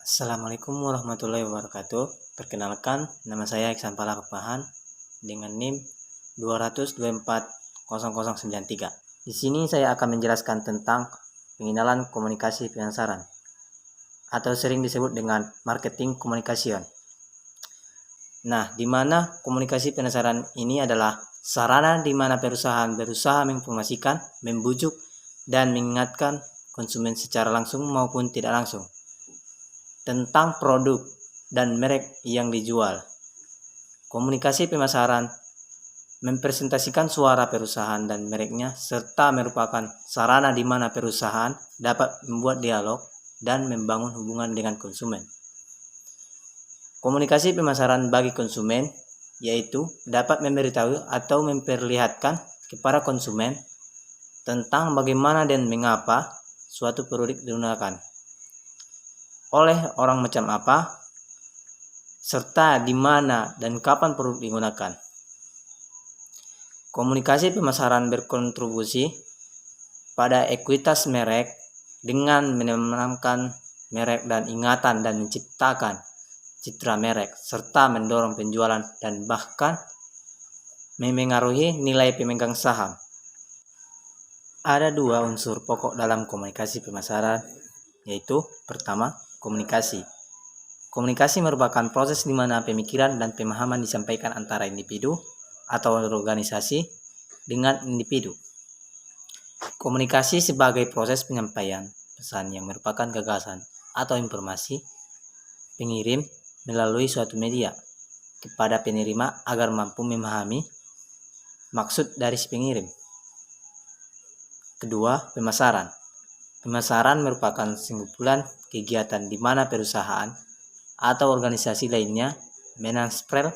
Assalamualaikum warahmatullahi wabarakatuh. Perkenalkan, nama saya Iksan Pala Pepahan dengan NIM 2240093. Di sini saya akan menjelaskan tentang pengenalan komunikasi pemasaran atau sering disebut dengan marketing communication. Nah, di mana komunikasi pemasaran ini adalah sarana di mana perusahaan berusaha menginformasikan, membujuk, dan mengingatkan konsumen secara langsung maupun tidak langsung tentang produk dan merek yang dijual. Komunikasi pemasaran mempresentasikan suara perusahaan dan mereknya serta merupakan sarana di mana perusahaan dapat membuat dialog dan membangun hubungan dengan konsumen. Komunikasi pemasaran bagi konsumen yaitu dapat memberitahu atau memperlihatkan kepada konsumen tentang bagaimana dan mengapa suatu produk digunakan oleh orang macam apa, serta di mana dan kapan produk digunakan. Komunikasi pemasaran berkontribusi pada ekuitas merek dengan menanamkan merek dan ingatan dan menciptakan citra merek, serta mendorong penjualan dan bahkan memengaruhi nilai pemegang saham. Ada dua unsur pokok dalam komunikasi pemasaran, yaitu pertama, komunikasi. Komunikasi merupakan proses di mana pemikiran dan pemahaman disampaikan antara individu atau organisasi dengan individu. Komunikasi sebagai proses penyampaian pesan yang merupakan gagasan atau informasi pengirim melalui suatu media kepada penerima agar mampu memahami maksud dari si pengirim. Kedua, pemasaran. Pemasaran merupakan sekumpulan kegiatan di mana perusahaan atau organisasi lainnya mentransfer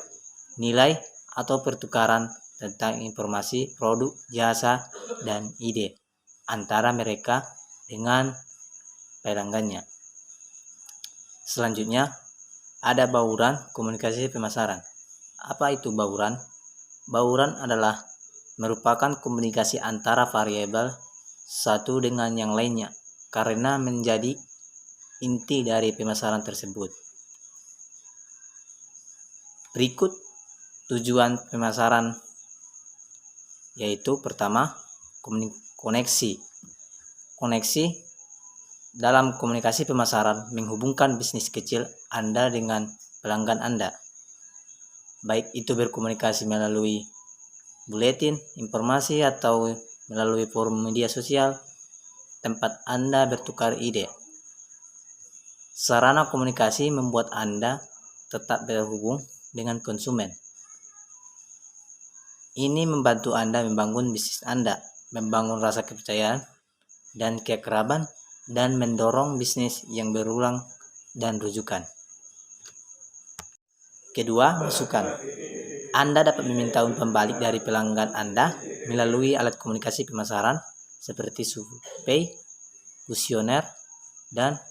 nilai atau pertukaran tentang informasi, produk, jasa, dan ide antara mereka dengan pelanggannya. Selanjutnya, ada bauran komunikasi pemasaran. Apa itu bauran? Bauran adalah merupakan komunikasi antara variabel satu dengan yang lainnya karena menjadi inti dari pemasaran tersebut. Berikut tujuan pemasaran, yaitu pertama, koneksi. Koneksi dalam komunikasi pemasaran menghubungkan bisnis kecil Anda dengan pelanggan Anda, baik itu berkomunikasi melalui buletin, informasi, atau melalui forum media sosial tempat Anda bertukar ide. Sarana komunikasi membuat Anda tetap terhubung dengan konsumen. Ini membantu Anda membangun bisnis Anda, membangun rasa kepercayaan dan keakraban, dan mendorong bisnis yang berulang dan rujukan. Kedua, masukan. Anda dapat meminta umpan balik dari pelanggan Anda melalui alat komunikasi pemasaran seperti survei, kuesioner, dan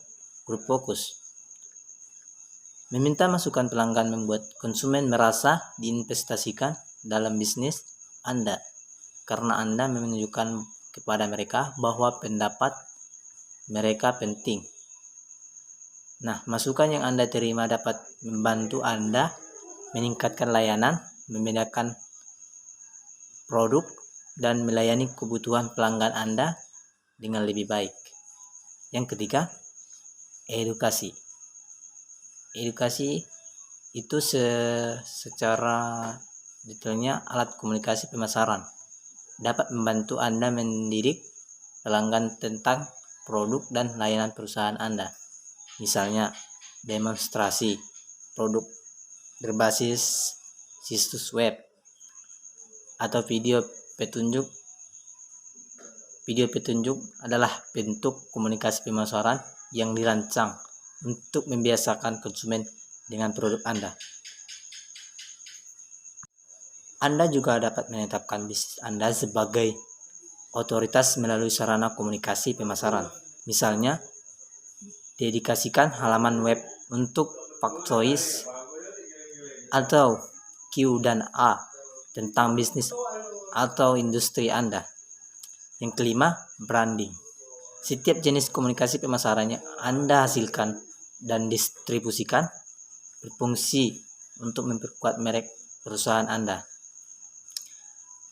grup fokus. Meminta masukan pelanggan membuat konsumen merasa diinvestasikan dalam bisnis Anda karena Anda menunjukkan kepada mereka bahwa pendapat mereka penting. Nah, masukan yang Anda terima dapat membantu Anda meningkatkan layanan, membedakan produk, dan melayani kebutuhan pelanggan Anda dengan lebih baik. Yang ketiga, edukasi. Edukasi itu secara detailnya alat komunikasi pemasaran dapat membantu Anda mendidik pelanggan tentang produk dan layanan perusahaan Anda. Misalnya, demonstrasi produk berbasis situs web atau video petunjuk. Video petunjuk adalah bentuk komunikasi pemasaran yang dirancang untuk membiasakan konsumen dengan produk Anda. Anda juga dapat menetapkan bisnis Anda sebagai otoritas melalui sarana komunikasi pemasaran. Misalnya, dedikasikan halaman web untuk faktois atau Q&A tentang bisnis atau industri Anda. Yang kelima, branding. Setiap jenis komunikasi pemasaran yang Anda hasilkan dan distribusikan berfungsi untuk memperkuat merek perusahaan Anda.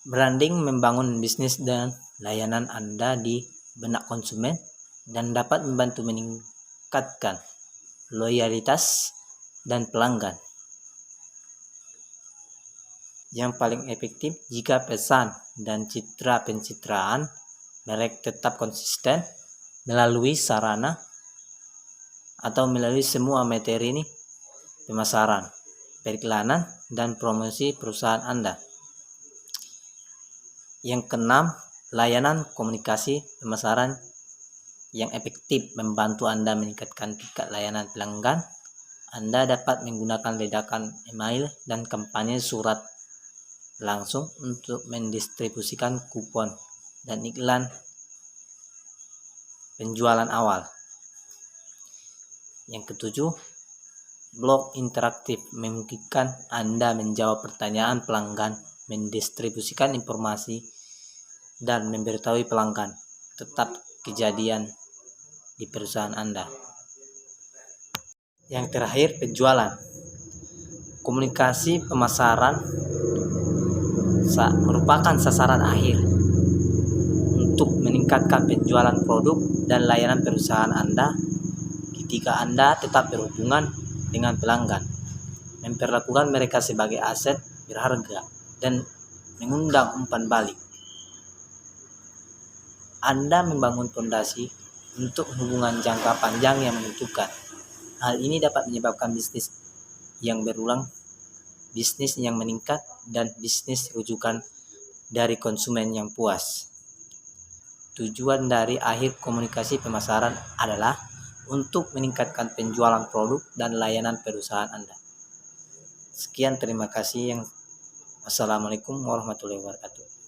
Branding membangun bisnis dan layanan Anda di benak konsumen dan dapat membantu meningkatkan loyalitas dan pelanggan. Yang paling efektif jika pesan dan citra pencitraan merek tetap konsisten melalui sarana atau melalui semua materi ini, pemasaran, periklanan, dan promosi perusahaan Anda. Yang keenam, layanan komunikasi pemasaran yang efektif membantu Anda meningkatkan tingkat layanan pelanggan. Anda dapat menggunakan ledakan email dan kampanye surat langsung untuk mendistribusikan kupon dan iklan penjualan awal. Yang ketujuh, blog interaktif memungkinkan Anda menjawab pertanyaan pelanggan, mendistribusikan informasi, dan memberitahui pelanggan tetap kejadian di perusahaan Anda. Yang terakhir, penjualan. Komunikasi pemasaran merupakan sasaran akhir untuk meningkatkan penjualan produk dan layanan perusahaan Anda ketika Anda tetap berhubungan dengan pelanggan, memperlakukan mereka sebagai aset berharga, dan mengundang umpan balik. Anda membangun fondasi untuk hubungan jangka panjang yang menentukan. Hal ini dapat menyebabkan bisnis yang berulang, bisnis yang meningkat, dan bisnis rujukan dari konsumen yang puas. Tujuan dari akhir komunikasi pemasaran adalah untuk meningkatkan penjualan produk dan layanan perusahaan Anda. Sekian, terima kasih. Wassalamualaikum warahmatullahi wabarakatuh.